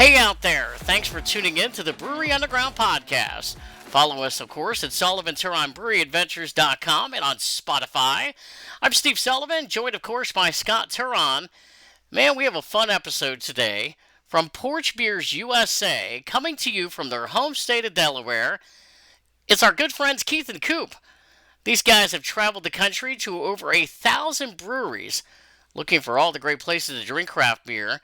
Hey out there! Thanks for tuning in to the Brewery Underground podcast. Follow us, of course, at SullivanTuronBreweryAdventures.com and on Spotify. I'm Steve Sullivan, joined, of course, by Scott Turon. Man, we have a fun episode today from Porch Beers USA, coming to you from their home state of Delaware. It's our good friends Keith and Coop. These guys have traveled the country to over 1,000 breweries, looking for all the great places to drink craft beer.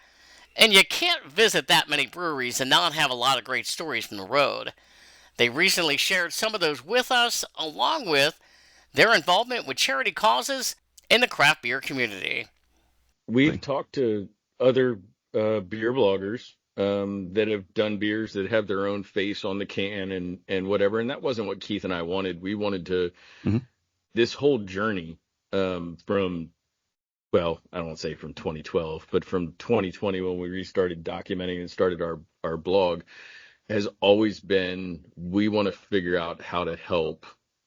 And you can't visit that many breweries and not have a lot of great stories from the road. They recently shared some of those with us, along with their involvement with charity causes in the craft beer community. We've talked to other beer bloggers that have done beers that have their own face on the can and whatever, and that wasn't what Keith and I wanted. We wanted to this whole journey from, well, I don't want to say from 2012, but from 2020 when we restarted documenting and started our blog, has always been, we want to figure out how to help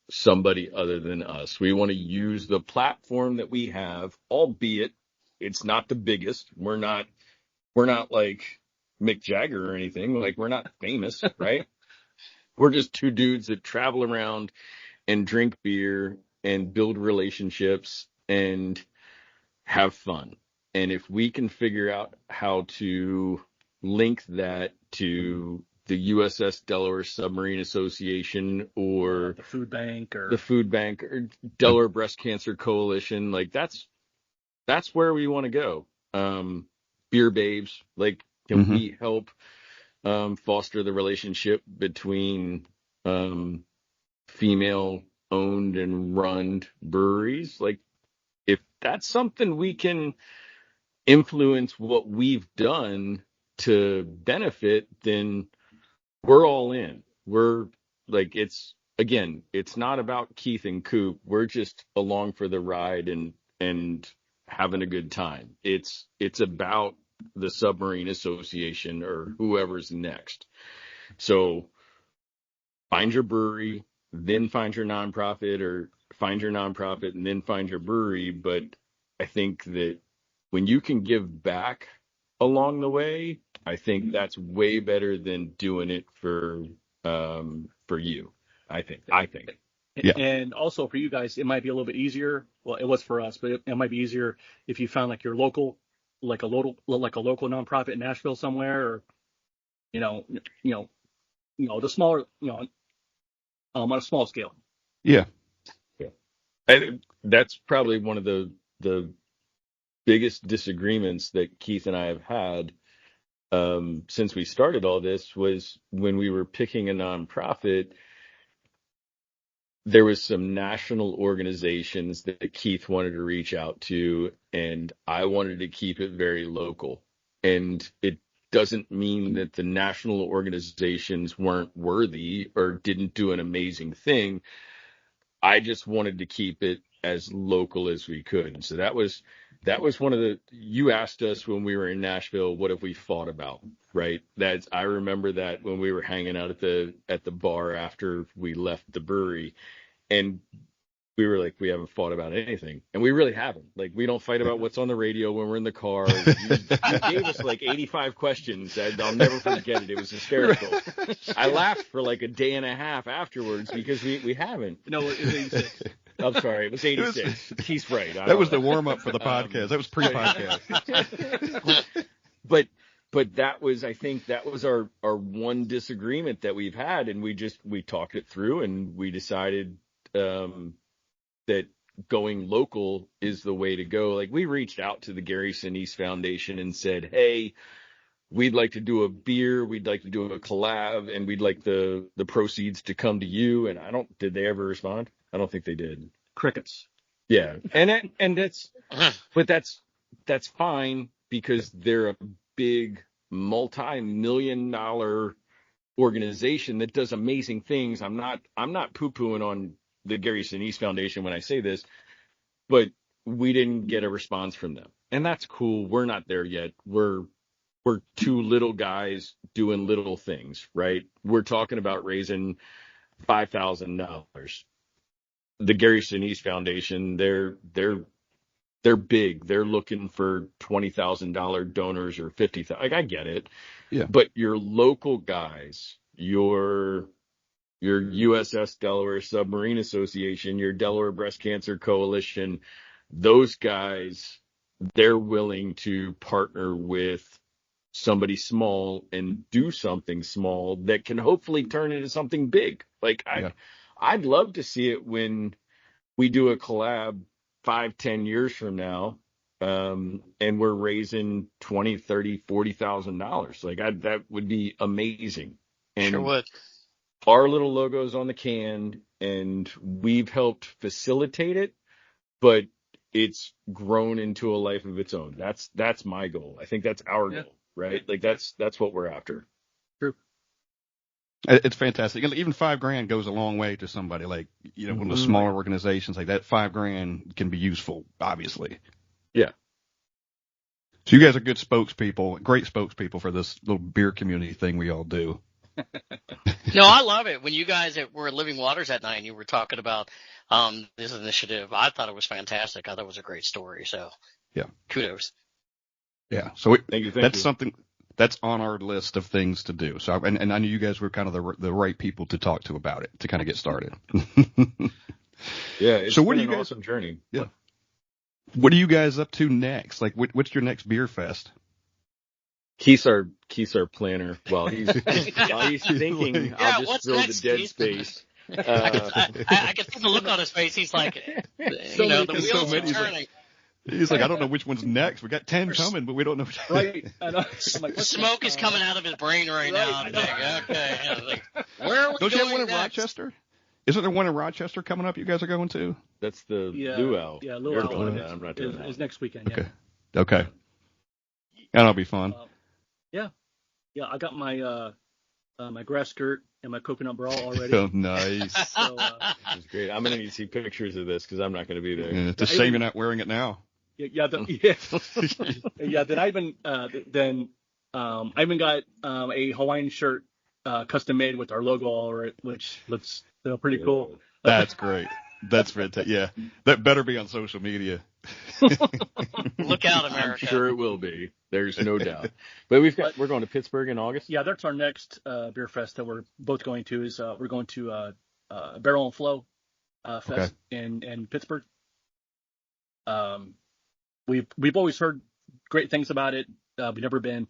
somebody other than us. We want to use the platform that we have, albeit it's not the biggest. We're not like Mick Jagger or anything. Like, we're not famous, right? We're just two dudes that travel around and drink beer and build relationships and have fun. And if we can figure out how to link that to the USS Delaware Submarine Association or the food bank or Delaware Breast Cancer Coalition, like that's where we want to go. Beer babes, like, can we help foster the relationship between female owned and run breweries? Like, if that's something we can influence what we've done to benefit, then we're all in. We're like, it's not about Keith and Coop. We're just along for the ride and having a good time. It's about the Submarine Association or whoever's next. So find your brewery, then find your nonprofit, or find your nonprofit and then find your brewery. But I think that when you can give back along the way, I think that's way better than doing it for you. I think. Yeah. And also for you guys, it might be a little bit easier. Well, it was for us, but it might be easier if you found like your local, like a local nonprofit in Nashville somewhere, or the smaller, on a small scale. Yeah. That's probably one of the biggest disagreements that Keith and I have had since we started all this, was when we were picking a nonprofit. There was some national organizations that Keith wanted to reach out to, and I wanted to keep it very local. And it doesn't mean that the national organizations weren't worthy or didn't do an amazing thing. I just wanted to keep it as local as we could. And so that was one of you asked us when we were in Nashville, what have we fought about, right? I remember that when we were hanging out at the bar after we left the brewery, and we were like, we haven't fought about anything. And we really haven't. Like, we don't fight about what's on the radio when we're in the car. You gave us like 85 questions. I'll never forget it. It was hysterical. I laughed for like a day and a half afterwards because we haven't. No, it was 86. I'm sorry, it was 86. He's right. That was the warm-up for the podcast. That was pre-podcast. But that was, I think that was our one disagreement that we've had, and we talked it through, and we decided that going local is the way to go. Like, we reached out to the Gary Sinise Foundation and said, hey, we'd like to do a beer, we'd like to do a collab, and we'd like the proceeds to come to you. And did they ever respond? I don't think they did. Crickets. Yeah. And that's fine, because they're a big multi-million-dollar organization that does amazing things. I'm not poo-pooing on the Gary Sinise Foundation when I say this, but we didn't get a response from them. And that's cool. We're not there yet. We're two little guys doing little things, right? We're talking about raising $5,000. The Gary Sinise Foundation, they're big. They're looking for $20,000 donors or $50,000. Like, I get it, Yeah. But your local guys, your USS Delaware Submarine Association, your Delaware Breast Cancer Coalition, those guys, they're willing to partner with somebody small and do something small that can hopefully turn into something big. Like I'd love to see it when we do a collab 5-10 years from now, and we're raising $20,000, $30,000, $40,000. Like that would be amazing. And Sure would. our little logo's on the can, and we've helped facilitate it, but it's grown into a life of its own. That's my goal. I think that's our goal, right? Like that's what we're after. True. It's fantastic. Even $5,000 goes a long way to somebody. Like, one of the smaller organizations like that, $5,000 can be useful, obviously. Yeah. So you guys are good spokespeople, great spokespeople for this little beer community thing we all do. No, I love it. When you guys were at Living Waters that night and you were talking about this initiative, I thought it was fantastic. I thought it was a great story. So, yeah, kudos. Yeah. So thank you. That's something that's on our list of things to do. So, and I knew you guys were kind of the right people to talk to about it to kind of get started. Yeah. It's so what been do you guys? Awesome journey. Yeah. What are you guys up to next? Like, what's your next beer fest? Keith's our planner. While he's thinking, I'll just fill the dead space. I can see the look on his face. He's like, the wheels are turning. He's like, I don't know which one's next. We got 10 coming, but we don't know. Right. I'm like, Smoke is coming out of his brain right now. Okay. Where are we Don't going you have one in next? Rochester? Isn't there one in Rochester coming up you guys are going to? That's the luau. Yeah, You're luau. going to that. I'm not doing that. It's next weekend. Yeah. Okay. That'll be fun. Yeah, I got my my grass skirt and my coconut bra already. Oh, nice. So, This is great. I'm going to need to see pictures of this because I'm not going to be there. Yeah, it's a shame you're not wearing it now. Yeah. Then I even got a Hawaiian shirt custom made with our logo all right, which looks pretty cool. That's great. That's fantastic. Yeah, that better be on social media. Look out, America. I'm sure it will be. There's no doubt. But we're going to Pittsburgh in August. Yeah, that's our next beer fest that we're both going to. Is we're going to Barrel and Flow Fest in Pittsburgh. We've always heard great things about it. We've never been.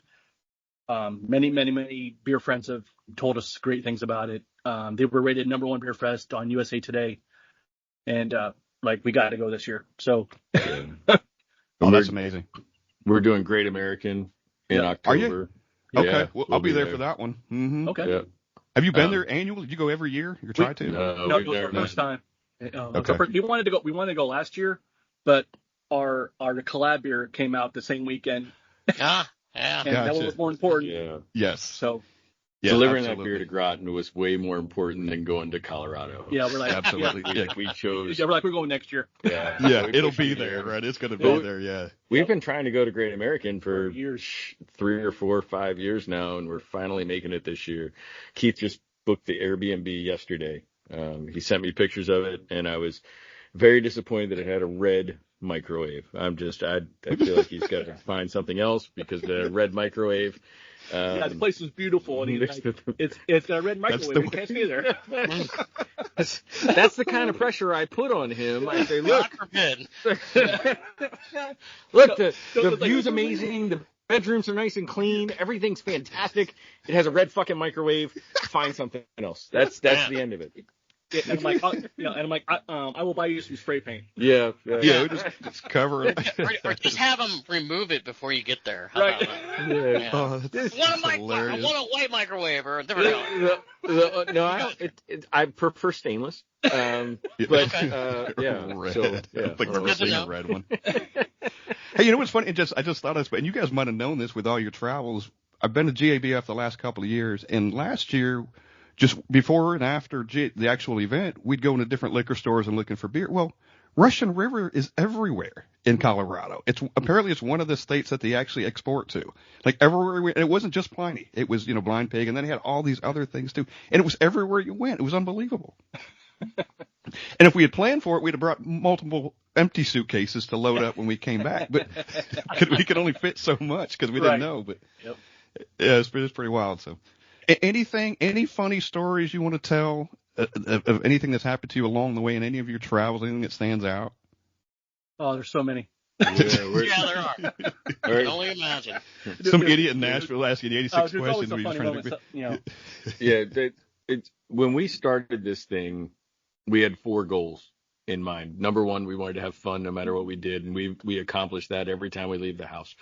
Many beer friends have told us great things about it. They were rated #1 beer fest on USA Today, and we got to go this year. So, oh, that's amazing. We're doing Great American in October. Are you? Okay, Yeah, well, I'll be there for that one. Mm-hmm. Okay. Yeah. Have you been there annually? Did you go every year? You try to? No, it was our first time. We wanted to go last year, but our collab beer came out the same weekend. Yeah. And that one was more important. Yeah. Yes. So delivering that beer to Groton was way more important than going to Colorado. Yeah, we're like absolutely. We chose. Yeah, we're going next year. Yeah, it'll be there, right? It's going to be there. Yeah. We've been trying to go to Great American for years, 3 or 4 or 5 years now, and we're finally making it this year. Keith just booked the Airbnb yesterday. He sent me pictures of it, and I was very disappointed that it had a red microwave. I feel like he's got to find something else because the red microwave. The place is beautiful, and it's a red microwave. You can't see there. That's the kind of pressure I put on him. I say, look, look, the view's amazing. The bedrooms are nice and clean. Everything's fantastic. It has a red fucking microwave. Find something else. That's the end of it. Yeah, and I'm like, I will buy you some spray paint. Yeah. Just cover it. or just have them remove it before you get there. Right. Yeah. Oh, that's I hilarious. want a white microwave or a different color. No, I prefer stainless. But yeah. Red. So, yeah. I've never seen a red one. Hey, you know what's funny? I just thought of this, and you guys might have known this with all your travels. I've been to GABF the last couple of years, and last year, just before and after the actual event, we'd go into different liquor stores and looking for beer. Well, Russian River is everywhere in Colorado. Apparently it's one of the states that they actually export to. Like everywhere, and it wasn't just Pliny. It was, Blind Pig, and then it had all these other things too. And it was everywhere you went. It was unbelievable. And if we had planned for it, we'd have brought multiple empty suitcases to load up when we came back. But we could only fit so much because we didn't know. But Yeah, it's pretty wild. So, any funny stories you want to tell of anything that's happened to you along the way in any of your travels? Anything that stands out? Oh, there's so many. Yeah, Yeah, there are. I can only imagine. Some idiot in Nashville asking you 86 There's always questions. some We're just funny trying to moments, yeah. When we started this thing, we had 4 goals in mind. Number 1, we wanted to have fun no matter what we did, and we accomplished that every time we leave the house.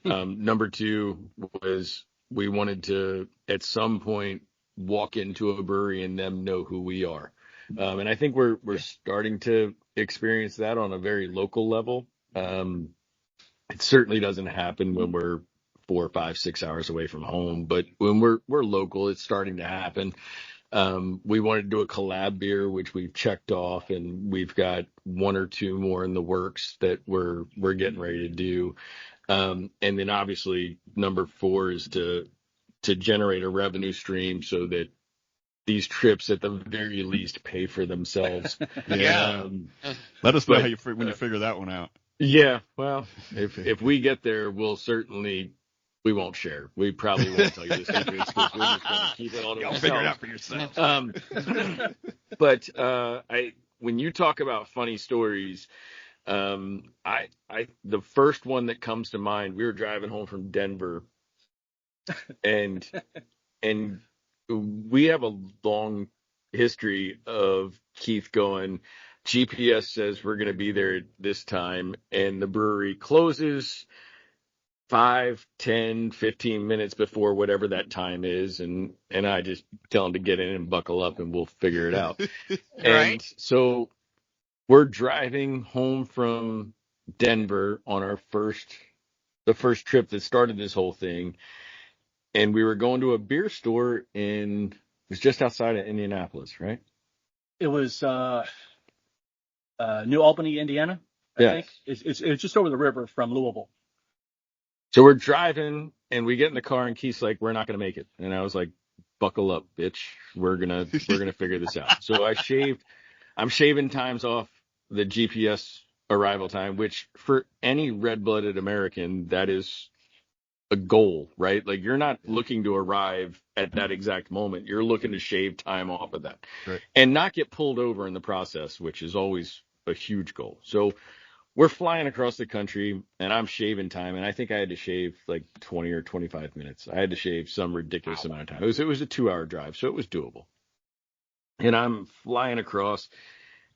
Number 2 was we wanted to, at some point, walk into a brewery and them know who we are. And I think we're starting to experience that on a very local level. It certainly doesn't happen when we're 4, 5, 6 hours away from home, but when we're local, it's starting to happen. We wanted to do a collab beer, which we've checked off, and we've got 1 or 2 more in the works that we're getting ready to do. And then obviously number 4 is to generate a revenue stream so that these trips at the very least pay for themselves. Yeah. let us know how when you figure that one out. Yeah, well, if we get there, we won't share. We probably won't tell you the secrets because we're just going to keep it all to ourselves. Figure it out for yourself. But when you talk about funny stories, the first one that comes to mind, we were driving home from Denver, and we have a long history of Keith going, GPS says we're going to be there at this time, and the brewery closes 5, 10, 15 minutes before whatever that time is, and I just tell him to get in and buckle up and we'll figure it out. And so we're driving home from Denver on the first trip that started this whole thing, and we were going to a beer store it was just outside of Indianapolis, right? It was New Albany, Indiana, I think. It's just over the river from Louisville. So we're driving and we get in the car and Keith's like, we're not going to make it. And I was like, buckle up, bitch. We're going to figure this out. So I'm shaving times off the GPS arrival time, which for any red-blooded American, that is a goal, right? Like you're not looking to arrive at that exact moment. You're looking to shave time off of that, right, and not get pulled over in the process, which is always a huge goal. So we're flying across the country and I'm shaving time. And I think I had to shave like 20 or 25 minutes. I had to shave some ridiculous amount of time. It was a 2-hour drive, so it was doable. And I'm flying across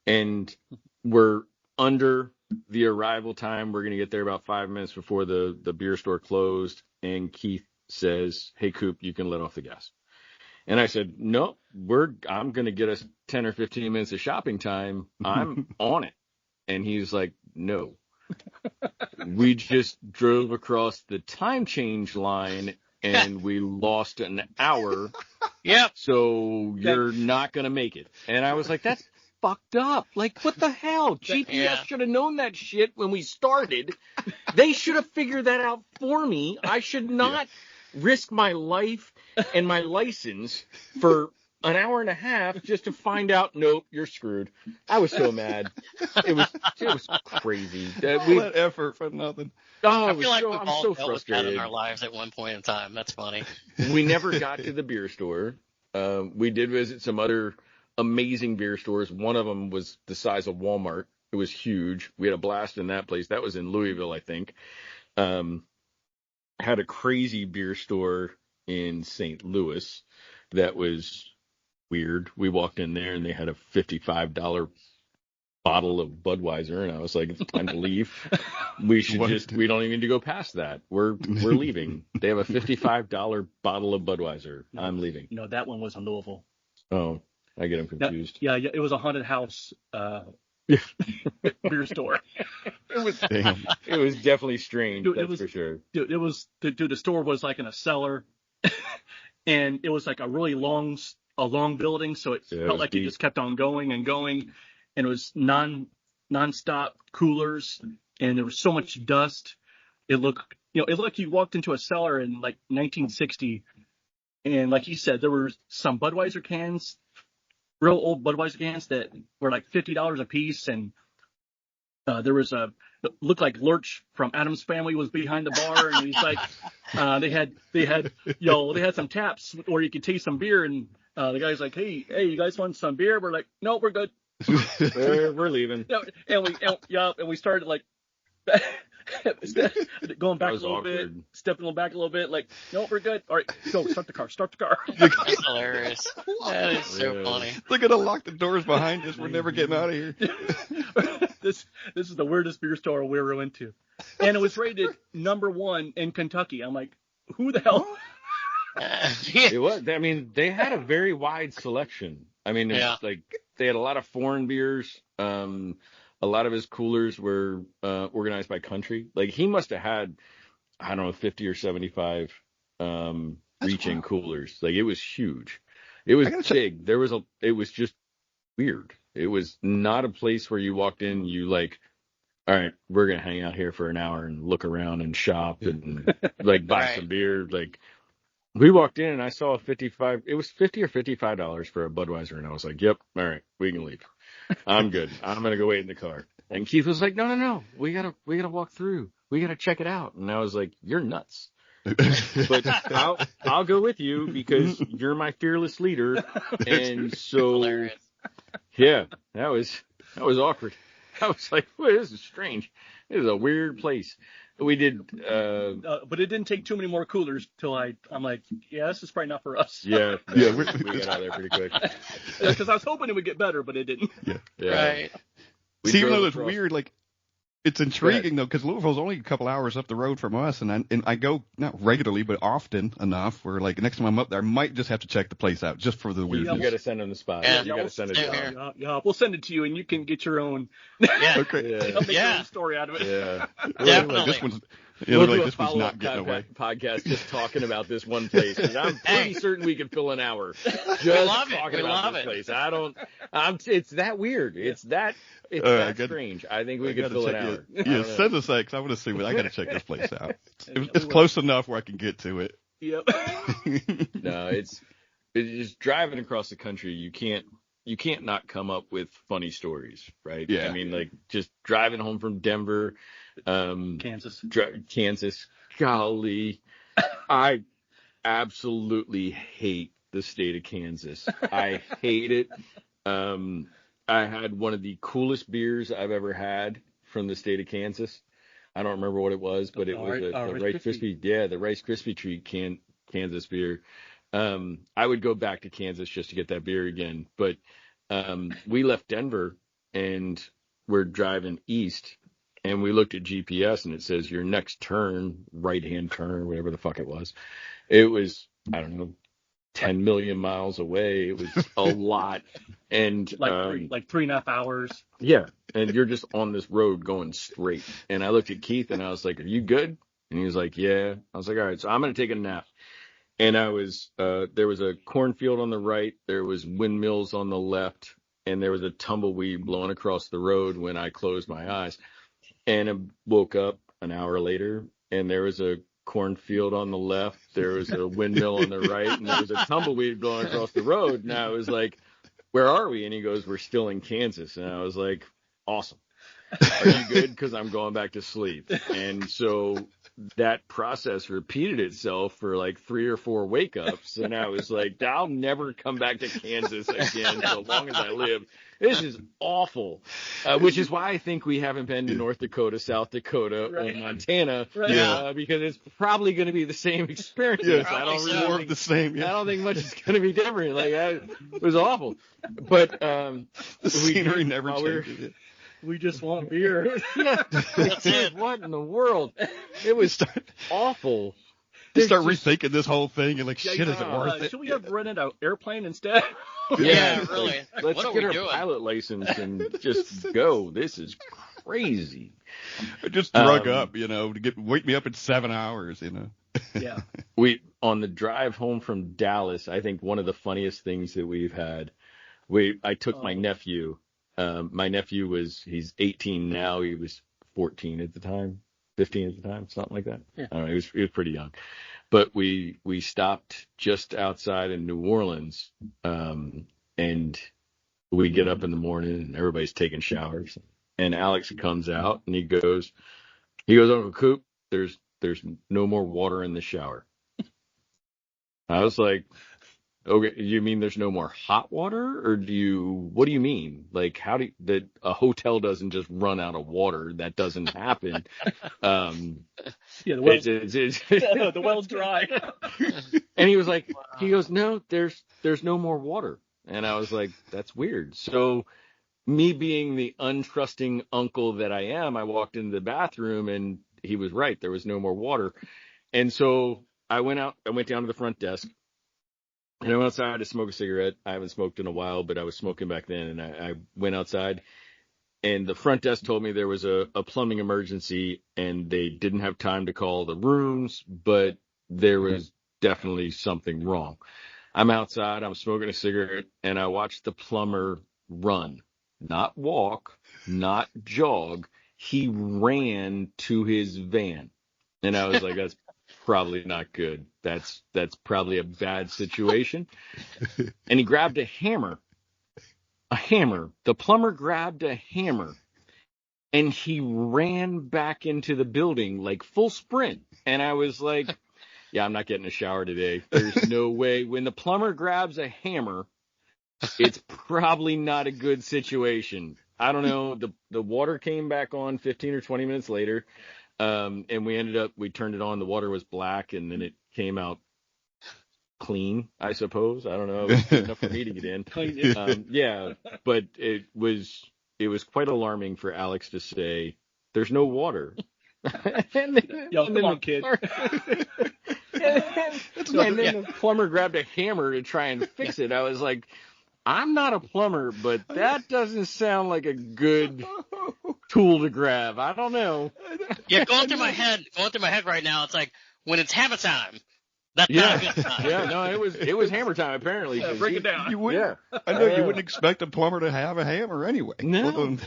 and we're under the arrival time. We're going to get there about 5 minutes before the beer store closed. And Keith says, hey, Coop, you can let off the gas. And I said, no, I'm going to get us 10 or 15 minutes of shopping time. I'm on it. And he's like, no, we just drove across the time change line and we lost an hour. Yep. So you're not going to make it. And I was like, that's fucked up. Like, what the hell? GPS should have known that shit when we started. They should have figured that out for me. I should not risk my life and my license for an hour and a half just to find out, nope, you're screwed. I was so mad. It was crazy. All that effort for nothing. Oh, I feel like we've I'm all so dealt with that frustrated. in our lives at one point in time. That's funny. We never got to the beer store. We did visit some other amazing beer stores. One of them was the size of Walmart. It was huge. We had a blast in that place. That was in Louisville, I think. Had a crazy beer store in St. Louis that was weird. We walked in there and they had a $55 bottle of Budweiser, and I was like, it's time to leave. We don't even need to go past that. We're leaving. They have a $55 bottle of Budweiser. I'm leaving. No, that one was in Louisville. Oh, I get them confused. Yeah, it was a haunted house beer store. It was definitely strange, dude, for sure. Dude, the store was like in a cellar, and it was like a really long building, so it felt like deep. It just kept on going and going, and it was nonstop coolers, and there was so much dust. It looked like you walked into a cellar in like 1960, and like you said, there were some Budweiser cans, real old Budweiser cans that were like $50 a piece, and there was looked like Lurch from Addams Family was behind the bar, and he's like, they had some taps where you could taste some beer, and the guy's like, hey, you guys want some beer? We're like, no, we're good. We're leaving. And we started like going back a little bit, stepping back a little bit, like, no, we're good. All right, go, start the car. That's hilarious. That is so funny. They're gonna lock the doors behind us. We're never getting out of here. This is the weirdest beer store we ever went to, and it was rated #1 in Kentucky. I'm like, who the hell? It was. I mean, they had a very wide selection. I mean, it's like they had a lot of foreign beers. A lot of his coolers were organized by country. Like he must have had, I don't know, 50 or 75 reach-in coolers. Like it was huge. It was big. It was just weird. It was not a place where you walked in, you like, all right, we're gonna hang out here for an hour and look around and shop and like buy some beer. Like we walked in and I saw it was $50 or $55 for a Budweiser, and I was like, yep, all right, we can leave. I'm good. I'm gonna go wait in the car. And Keith was like, no, we gotta walk through. We gotta check it out. And I was like, you're nuts. But I'll go with you because you're my fearless leader. And so, yeah, that was awkward. I was like, well, this is strange. This is a weird place. We did, but it didn't take too many more coolers till I'm like, yeah, this is probably not for us. Yeah, we got out of there pretty quick. Because I was hoping it would get better, but it didn't. Yeah. Right. See, even though it's weird, like it's intriguing though, because Louisville's only a couple hours up the road from us, and I go not regularly, but often enough where like next time I'm up there, I might just have to check the place out just for the weirdness. You got to send them the spot. Yeah, you got to send it to them. Yeah, we'll send it to you, and you can get your own. Yeah. Okay. I'll make your own story out of it. Yeah. Definitely. Like, this one's. We'll do this one's not getting away. Podcast just talking about this one place. I'm pretty certain we could fill an hour just talking about this place. It's that weird. It's that strange. I think we could fill an hour. Yeah, send us that, because I want to see what I got to check this place out. It's close enough where I can get to it. Yep. No, it's just driving across the country. You can't not come up with funny stories, right? Yeah. I mean, like just driving home from Denver. Kansas. Golly, I absolutely hate the state of Kansas. I hate it. I had one of the coolest beers I've ever had from the state of Kansas. I don't remember what it was, but it was the Rice Krispie. Yeah, the Rice Krispie treat Kansas beer. I would go back to Kansas just to get that beer again. But we left Denver and we're driving east. And we looked at GPS and it says your next turn, right-hand turn, whatever the fuck it was. It was, I don't know, 10 million miles away. It was a lot. And like 3.5 hours. Yeah. And you're just on this road going straight. And I looked at Keith and I was like, are you good? And he was like, yeah. I was like, all right, so I'm going to take a nap. And there was a cornfield on the right. There was windmills on the left. And there was a tumbleweed blowing across the road when I closed my eyes. And I woke up an hour later, and there was a cornfield on the left, there was a windmill on the right, and there was a tumbleweed blowing across the road. And I was like, where are we? And he goes, we're still in Kansas. And I was like, awesome. Are you good? Because I'm going back to sleep. And so that process repeated itself for like 3 or 4 wake-ups. And I was like, I'll never come back to Kansas again so long as I live. This is awful, which is why I think we haven't been to North Dakota, South Dakota, or Montana, because it's probably going to be the same experience. Yeah, I don't really more of the same. Yeah. I don't think much is going to be different. Like it was awful, but the scenery never changes. We just want beer. Yeah, that's it. What in the world? It was awful. Start rethinking this whole thing and like, shit, is it worth it? Should we have rented an airplane instead? Yeah, really. Let's get our pilot license and just go. This is crazy. I just drug up, to wake me up in 7 hours, Yeah. On the drive home from Dallas, I think one of the funniest things that we've had, I took my nephew. My nephew he's 18 now. He was 14 at the time, 15 at the time, something like that. Yeah. I don't know, he was pretty young. But we stopped just outside in New Orleans, and we get up in the morning and everybody's taking showers. And Alex comes out and he goes, Uncle Coop, there's no more water in the shower. I was like, okay, you mean there's no more hot water, or what do you mean? Like, that a hotel doesn't just run out of water? That doesn't happen. Yeah, the well's, the well's dry. And he was like, he goes, no, there's no more water. And I was like, that's weird. So me being the untrusting uncle that I am, I walked into the bathroom and he was right. There was no more water. And so I went down to the front desk and I went outside to smoke a cigarette. I haven't smoked in a while, but I was smoking back then. And I went outside and the front desk told me there was a plumbing emergency and they didn't have time to call the rooms, but there was definitely something wrong. I'm outside, I'm smoking a cigarette, and I watched the plumber run, not walk, not jog. He ran to his van. And I was like, that's probably not good. That's probably a bad situation. And he grabbed a hammer. The plumber grabbed a hammer and he ran back into the building like full sprint. And I was like, yeah, I'm not getting a shower today. There's no way. When the plumber grabs a hammer, it's probably not a good situation. I don't know. The water came back on 15 or 20 minutes later. And we turned it on. The water was black and then it came out clean, I suppose. I don't know. It was good enough for me to get in. Yeah, but it was quite alarming for Alex to say, there's no water. Come on, kid. And then the plumber grabbed a hammer to try and fix it. I was like, I'm not a plumber, but that doesn't sound like a good tool to grab. I don't know. Yeah, going through my head right now, it's like when it's hammer time. That's not a good time. Yeah, no, it was hammer time apparently. Break it down. You wouldn't, I know you wouldn't expect a plumber to have a hammer anyway. No.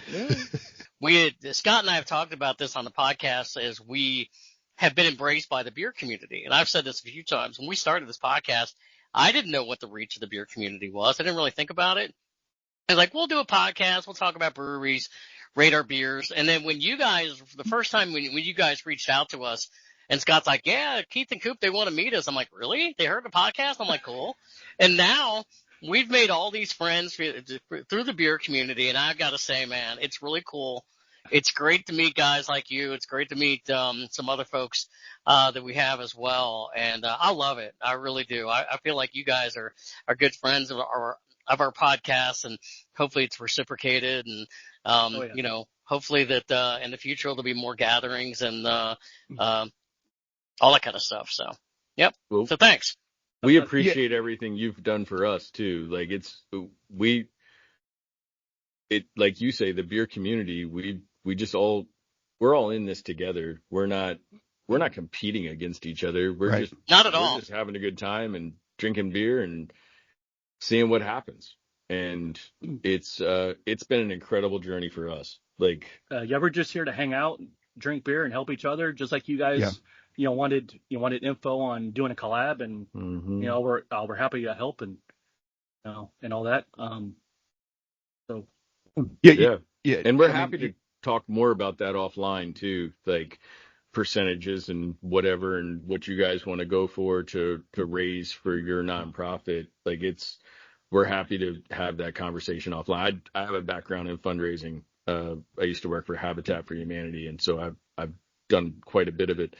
Scott and I have talked about this on the podcast as we have been embraced by the beer community. And I've said this a few times. When we started this podcast, I didn't know what the reach of the beer community was. I didn't really think about it. I was like, we'll do a podcast. We'll talk about breweries, rate our beers. And then when you guys, the first time when you guys reached out to us, and Scott's like, yeah, Keith and Coop, they want to meet us. I'm like, really? They heard the podcast? I'm like, cool. And now we've made all these friends through the beer community. And I've got to say, man, it's really cool. It's great to meet guys like you. It's great to meet some other folks that we have as well. And I love it. I really do. I feel like you guys are good friends of our podcast, and hopefully it's reciprocated. And, you know, hopefully that in the future there'll be more gatherings and all that kind of stuff. So, yep. Well, so thanks. We appreciate everything you've done for us too. Like like you say, the beer community, we're all in this together. We're not competing against each other. We're just not at all. We're just having a good time and drinking beer and seeing what happens. And it's been an incredible journey for us. Like, you ever just here to hang out, drink beer, and help each other, just like you guys, wanted info on doing a collab, and we're happy to help and and all that. So yeah, and we're happy to talk more about that offline too, like percentages and whatever, and what you guys want to go for to raise for your nonprofit. Like we're happy to have that conversation offline. I have a background in fundraising. I used to work for Habitat for Humanity, and so I've done quite a bit of it.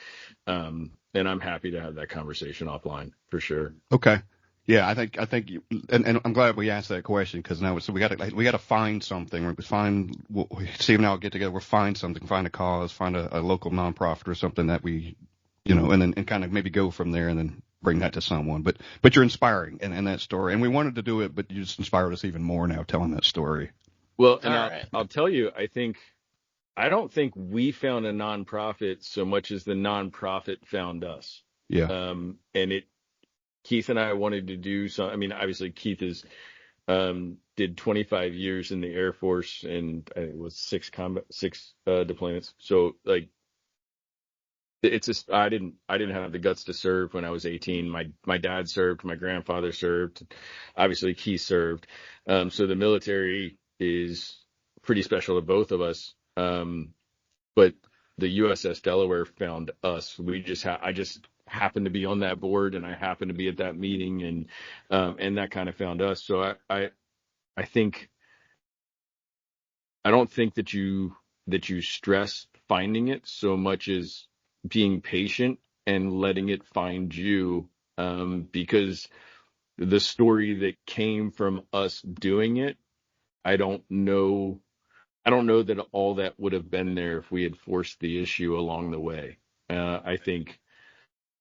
And I'm happy to have that conversation offline for sure. Okay. Yeah, I think you, and I'm glad we asked that question, because now we got to find something. Steve and I will get together. We'll find something, find a cause, find a local nonprofit or something that we, and kind of maybe go from there and then bring that to someone. But you're inspiring in that story, and we wanted to do it, but you just inspired us even more now telling that story. Well, and I'll tell you, I don't think we found a nonprofit so much as the nonprofit found us. Yeah. Keith and I wanted to do some. I mean, obviously Keith did 25 years in the Air Force, and it was six deployments. So like, it's just I didn't have the guts to serve when I was 18. My dad served, my grandfather served, obviously Keith served. So the military pretty special to both of us. But the USS Delaware found us. I just happened to be on that board, and I happened to be at that meeting, and that kind of found us. So I think I don't think that you stress finding it so much as being patient and letting it find you, because the story that came from us doing it, I don't know. I don't know that all that would have been there if we had forced the issue along the way. I think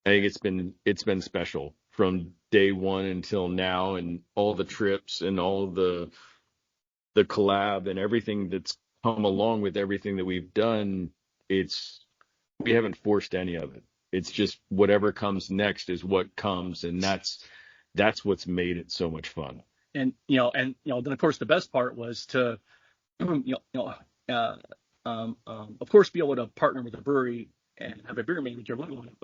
it's been special from day one until now, and all the trips and all the collab and everything that's come along with everything that we've done. We haven't forced any of it. It's just whatever comes next is what comes, and that's what's made it so much fun. And then of course the best part was to of course be able to partner with a brewery and have a beer made with your logo on it.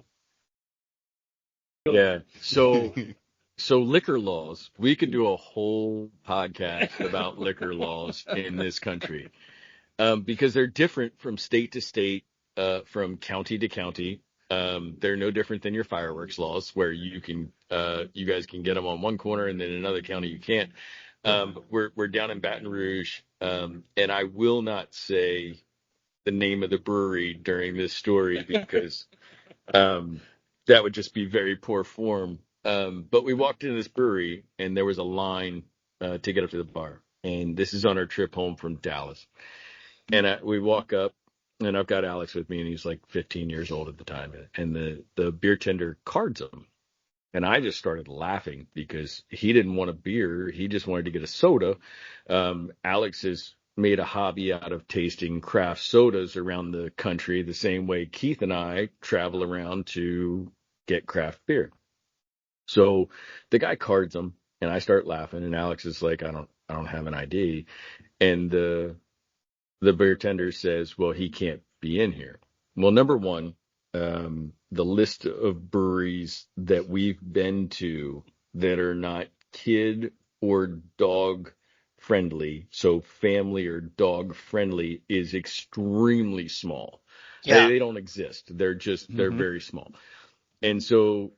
Yeah. So liquor laws, we could do a whole podcast about liquor laws in this country, because they're different from state to state, from county to county. They're no different than your fireworks laws, where you guys can get them on one corner and then in another county you can't. We're down in Baton Rouge, and I will not say the name of the brewery during this story because that would just be very poor form. But we walked into this brewery and there was a line to get up to the bar. And this is on our trip home from Dallas. And we walk up, and I've got Alex with me, and he's like 15 years old at the time. And the beer tender cards him. And I just started laughing because he didn't want a beer. He just wanted to get a soda. Alex has made a hobby out of tasting craft sodas around the country the same way Keith and I travel around to get craft beer. So the guy cards him, and I start laughing, and Alex is like, I don't have an ID. And the beer tender says, well, he can't be in here. Well, number one, the list of breweries that we've been to that are not kid or dog friendly, so family or dog friendly, is extremely small. Yeah. They don't exist. They're very small. And so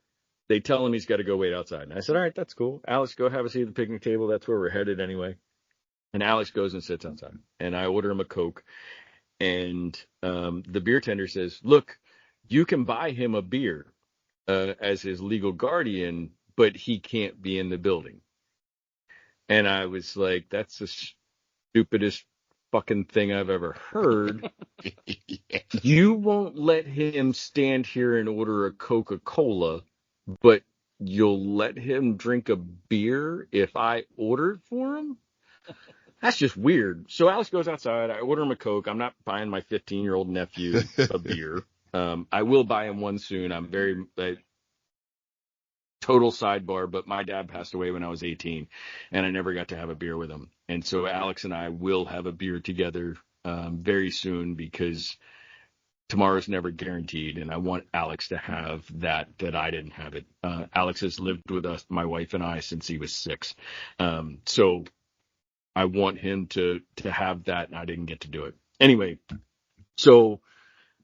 they tell him he's got to go wait outside. And I said, all right, that's cool. Alex, go have a seat at the picnic table. That's where we're headed anyway. And Alex goes and sits outside. And I order him a Coke. And the beer tender says, look, you can buy him a beer as his legal guardian, but he can't be in the building. And I was like, that's the stupidest fucking thing I've ever heard. You won't let him stand here and order a Coca-Cola, but you'll let him drink a beer if I order it for him? That's just weird. So Alex goes outside. I order him a Coke. I'm not buying my 15-year-old nephew a beer. I will buy him one soon. I'm very total sidebar, but my dad passed away when I was 18, and I never got to have a beer with him. And so Alex and I will have a beer together very soon, because tomorrow's never guaranteed, and I want Alex to have that I didn't have it. Alex has lived with us, my wife and I, since he was 6. So I want him to have that, and I didn't get to do it. Anyway, so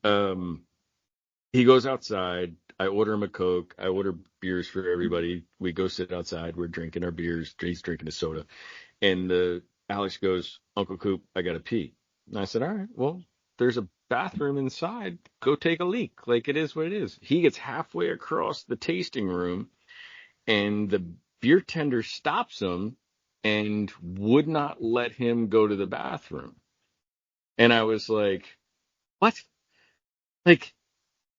he goes outside. I order him a Coke. I order beers for everybody. We go sit outside. We're drinking our beers. He's drinking a soda. And Alex goes, Uncle Coop, I got to pee. And I said, all right, well, there's a bathroom inside. Go take a leak. Like, it is what it is. He gets halfway across the tasting room, and the beer tender stops him and would not let him go to the bathroom. And I was like, what? Like,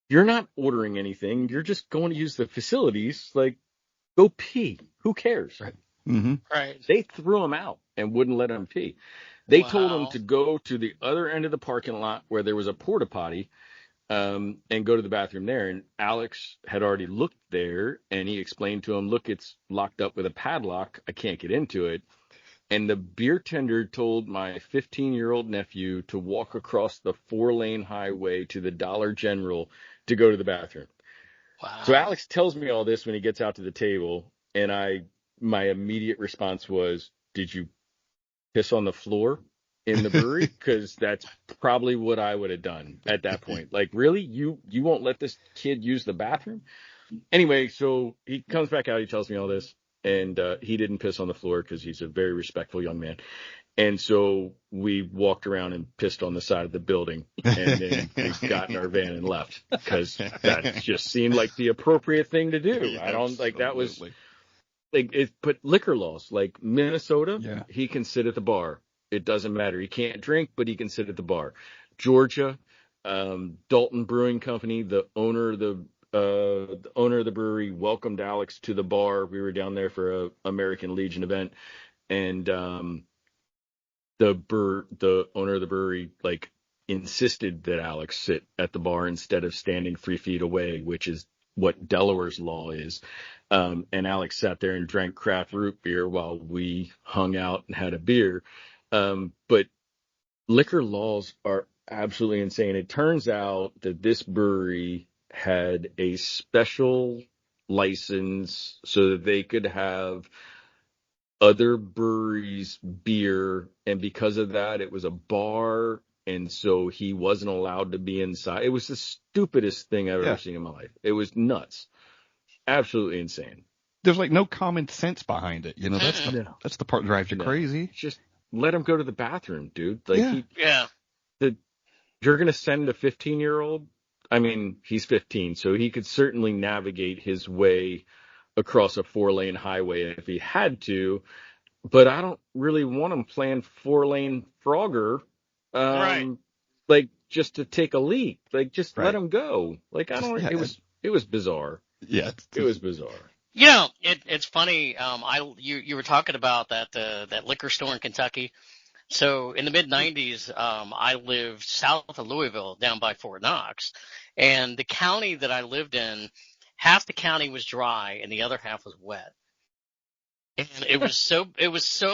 you're not ordering anything. You're just going to use the facilities. Like, go pee. Who cares? Right. Mm-hmm. Right. They threw him out and wouldn't let him pee. They told him Wow. to go to the other end of the parking lot where there was a porta potty, and go to the bathroom there. And Alex had already looked there, and he explained to him, look, it's locked up with a padlock. I can't get into it. And the beer tender told my 15-year-old nephew to walk across the 4-lane highway to the Dollar General to go to the bathroom. Wow. So Alex tells me all this when he gets out to the table, and my immediate response was, did you piss on the floor? in the brewery, because that's probably what I would have done at that point. Like, really? You won't let this kid use the bathroom? Anyway, so he comes back out, he tells me all this, and he didn't piss on the floor because he's a very respectful young man. And so we walked around and pissed on the side of the building, and then we got in our van and left, because that just seemed like the appropriate thing to do. I don't like that was like it. But liquor laws, like Minnesota, he can sit at the bar. It doesn't matter. He can't drink, but he can sit at the bar. Georgia, Dalton Brewing Company, the owner of the brewery, welcomed Alex to the bar. We were down there for a American Legion event, and the owner of the brewery like insisted that Alex sit at the bar instead of standing 3 feet away, which is what Delaware's law is. And Alex sat there and drank craft root beer while we hung out and had a beer. But liquor laws are absolutely insane. It turns out that this brewery had a special license so that they could have other breweries' beer, and because of that, it was a bar, and so he wasn't allowed to be inside. It was the stupidest thing I've ever seen in my life. It was nuts. Absolutely insane. There's like no common sense behind it. You know, that's the part that drives you crazy. Just let him go to the bathroom, dude. Like, you're going to send a 15-year-old? I mean, he's 15, so he could certainly navigate his way across a 4-lane highway if he had to, but I don't really want him playing 4-lane Frogger, like just to take a leak. Like, just let him go. Like, I don't. It was bizarre. Yeah, it was bizarre. You know, it's funny. You were talking about that liquor store in Kentucky. So in the mid '90s, I lived south of Louisville, down by Fort Knox, and the county that I lived in, half the county was dry and the other half was wet. And it was so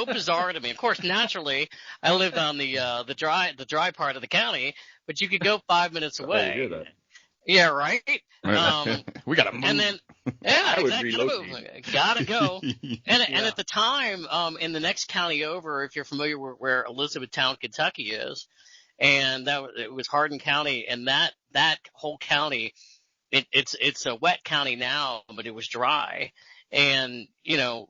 bizarre to me. Of course, naturally, I lived on the dry part of the county, but you could go 5 minutes away. I hear that. Yeah, right. We gotta move. And then, exactly. Gotta go. And at the time, in the next county over, if you're familiar with where Elizabethtown, Kentucky is, and it was Hardin County, and that whole county, it's a wet county now, but it was dry. And, you know,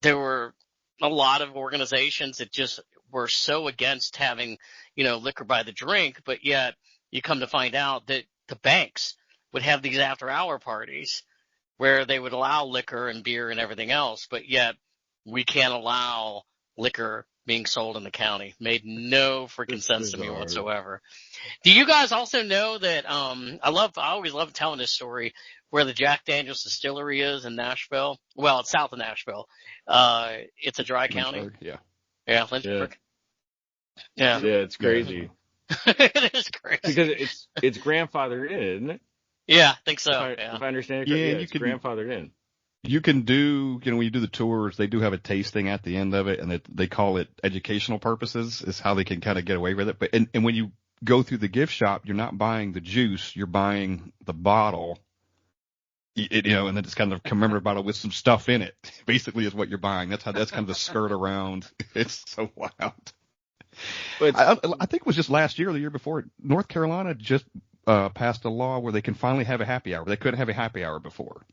there were a lot of organizations that just were so against having, you know, liquor by the drink, but yet you come to find out that the banks would have these after-hour parties where they would allow liquor and beer and everything else, but yet we can't allow liquor being sold in the county. Made no freaking sense to me whatsoever. Do you guys also know that I always love telling this story where the Jack Daniel's distillery is in Nashville? Well, it's south of Nashville. It's a dry county. Yeah, Lynchburg. Yeah, it's crazy. It is crazy because it's grandfathered in, isn't it? Yeah, I think so. If I understand it correctly, it's grandfathered in. You can do, you know, when you do the tours, they do have a tasting at the end of it, and they call it educational purposes is how they can kind of get away with it. But and when you go through the gift shop, you're not buying the juice, you're buying the bottle. You know, and then it's kind of a commemorative bottle with some stuff in it. Basically, is what you're buying. That's kind of the skirt around. It's so wild. But I think it was just last year or the year before, North Carolina just passed a law where they can finally have a happy hour. They couldn't have a happy hour before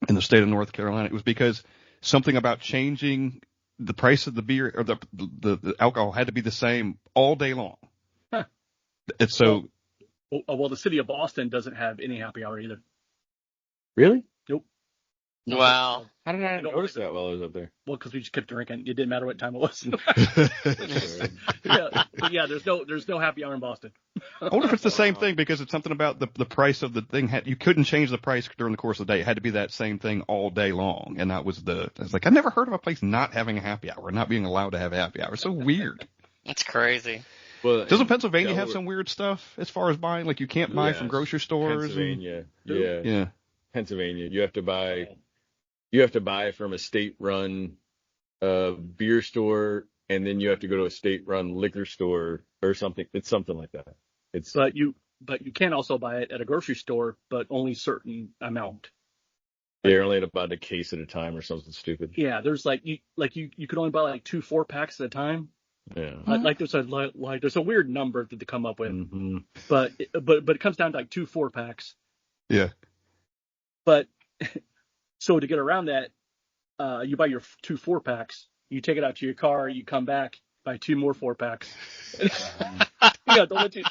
in the state of North Carolina. It was because something about changing the price of the beer or the alcohol had to be the same all day long. Huh. It's so. Well, the city of Boston doesn't have any happy hour either. Really? Nope. Wow. How did I notice that while I was up there? Well, because we just kept drinking. It didn't matter what time it was. There's no happy hour in Boston. I wonder if it's the same thing because it's something about the price of the thing. You couldn't change the price during the course of the day. It had to be that same thing all day long. And that was I was like, I never heard of a place not having a happy hour, not being allowed to have a happy hour. It's so weird. That's crazy. Well, doesn't Pennsylvania have some weird stuff as far as buying? Like you can't buy from grocery stores. Pennsylvania, yeah. Pennsylvania, you have to buy from a state-run beer store, and then you have to go to a state-run liquor store or something. It's something like that. But you can also buy it at a grocery store, but only certain amount. They're only about a case at a time or something stupid. Yeah, there's you could only buy like 2 4-packs at a time. Yeah. There's a weird number that they come up with, Mm-hmm. but it comes down to like 2 4-packs. Yeah. But so to get around that, you buy your 2 4-packs, you take it out to your car, you come back, buy 2 more 4-packs. They'll let you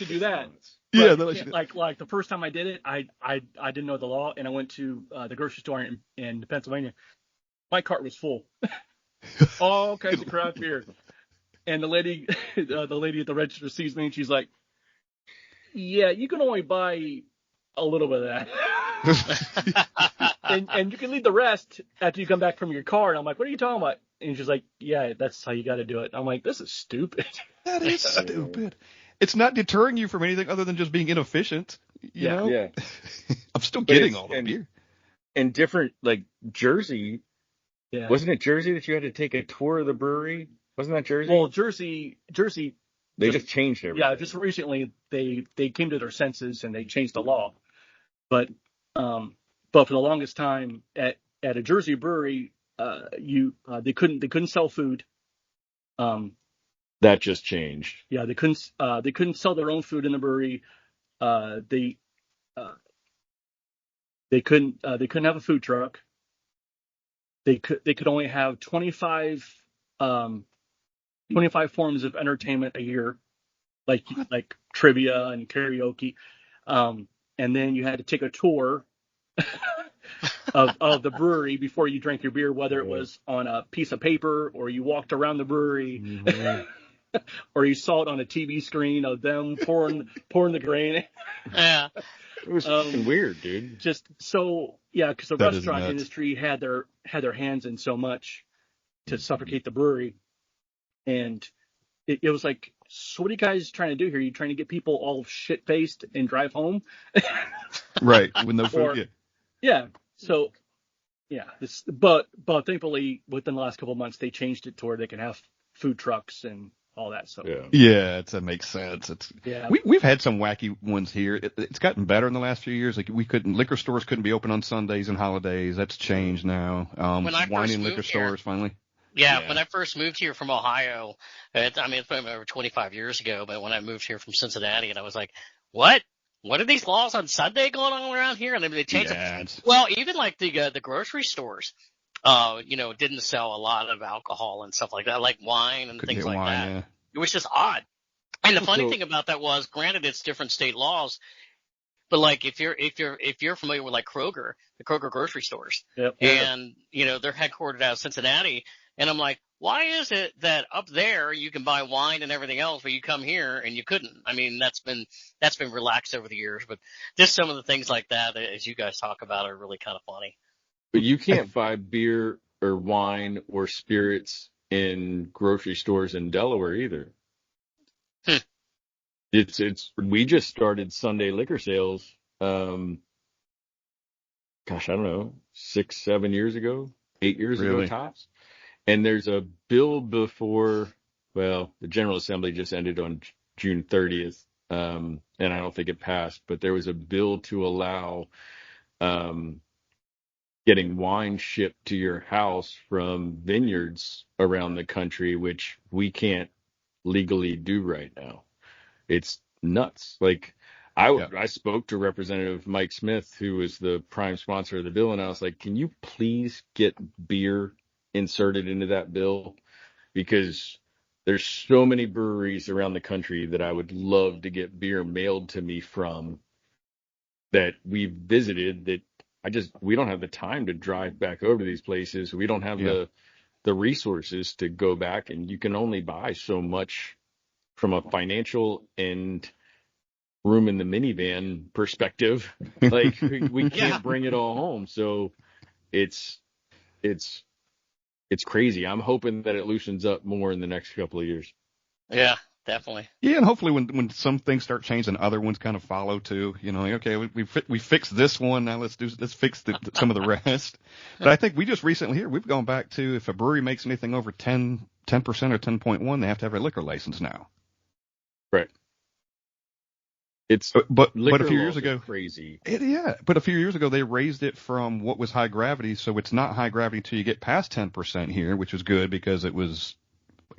do that. Yeah, like the first time I did it, I didn't know the law, and I went to the grocery store in Pennsylvania. My cart was full. All kinds of craft beer. And the lady at the register sees me, and she's like, "Yeah, you can only buy a little bit of that, and you can leave the rest after you come back from your car." And I'm like, "What are you talking about?" And she's like, "Yeah, that's how you got to do it." I'm like, "This is stupid." That is stupid. It's not deterring you from anything other than just being inefficient. You know? Yeah. I'm still getting all the beer. And different, like Jersey. Yeah. Wasn't it Jersey that you had to take a tour of the brewery? Wasn't that Jersey? Well, Jersey. They just changed everything. Yeah, just recently they came to their senses and they changed the law. But for the longest time at a Jersey brewery, they couldn't sell food. That just changed. Yeah, they couldn't sell their own food in the brewery. They couldn't have a food truck. They could only have 25 forms of entertainment a year, like trivia and karaoke. And then you had to take a tour of the brewery before you drank your beer, whether it was on a piece of paper or you walked around the brewery. Mm-hmm. Or you saw it on a TV screen of them pouring the grain. Yeah. It was fucking weird, dude. Just so, yeah, because the restaurant industry had their hands in so much to suffocate the brewery. And it was like, so what are you guys trying to do here? Are you trying to get people all shit-faced and drive home? Right, with no food. Yeah. So, yeah. But thankfully, within the last couple of months, they changed it to where they can have food trucks and all that stuff. Yeah, that makes sense. Yeah. We've had some wacky ones here. It's gotten better in the last few years. Like liquor stores couldn't be open on Sundays and holidays. That's changed now. Wine and liquor stores finally. Yeah, when I first moved here from Ohio, it's been over 25 years ago, but when I moved here from Cincinnati, and I was like, what? What are these laws on Sunday going on around here? And they changed them. Well, even like the grocery stores, didn't sell a lot of alcohol and stuff like that, like wine and things like that. Yeah. It was just odd. And the funny thing about that was, granted, it's different state laws, but like if you're familiar with like Kroger, the Kroger grocery stores, and they're headquartered out of Cincinnati, and I'm like, why is it that up there you can buy wine and everything else, but you come here and you couldn't? I mean, that's been relaxed over the years, but just some of the things like that, as you guys talk about, are really kind of funny. But you can't buy beer or wine or spirits in grocery stores in Delaware either. We just started Sunday liquor sales, I don't know, 6, 7 years ago, 8 years ago tops. And there's a bill before, the General Assembly just ended on June 30th, and I don't think it passed, but there was a bill to allow getting wine shipped to your house from vineyards around the country, which we can't legally do right now. It's nuts. Like, I spoke to Representative Mike Smith, who was the prime sponsor of the bill, and I was like, can you please get beer inserted into that bill? Because there's so many breweries around the country that I would love to get beer mailed to me from that we've visited that we don't have the time to drive back over to these places. We don't have the resources to go back, and you can only buy so much from a financial and room in the minivan perspective. Like, we can't bring it all home. So it's crazy. I'm hoping that it loosens up more in the next couple of years. Yeah, definitely. Yeah, and hopefully when some things start changing, other ones kind of follow too. Okay, we fixed this one. Now let's fix some of the rest. But I think we just recently here we've gone back to, if a brewery makes anything over 10% or 10.1, they have to have a liquor license now. Right. It's but liquor a few laws years ago, are crazy. But a few years ago they raised it from what was high gravity, so it's not high gravity until you get past 10% here, which is good because it was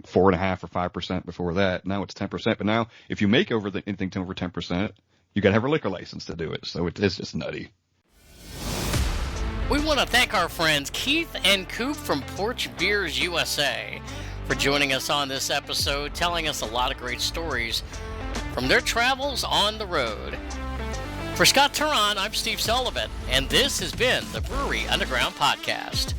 4.5 or 5% before that. Now it's 10%, but now if you make anything over 10%, you got to have a liquor license to do it. So it's just nutty. We want to thank our friends Keith and Coop from Porch Beers USA for joining us on this episode, telling us a lot of great stories from their travels on the road. For Scott Turon, I'm Steve Sullivan, and this has been the Brewery Underground Podcast.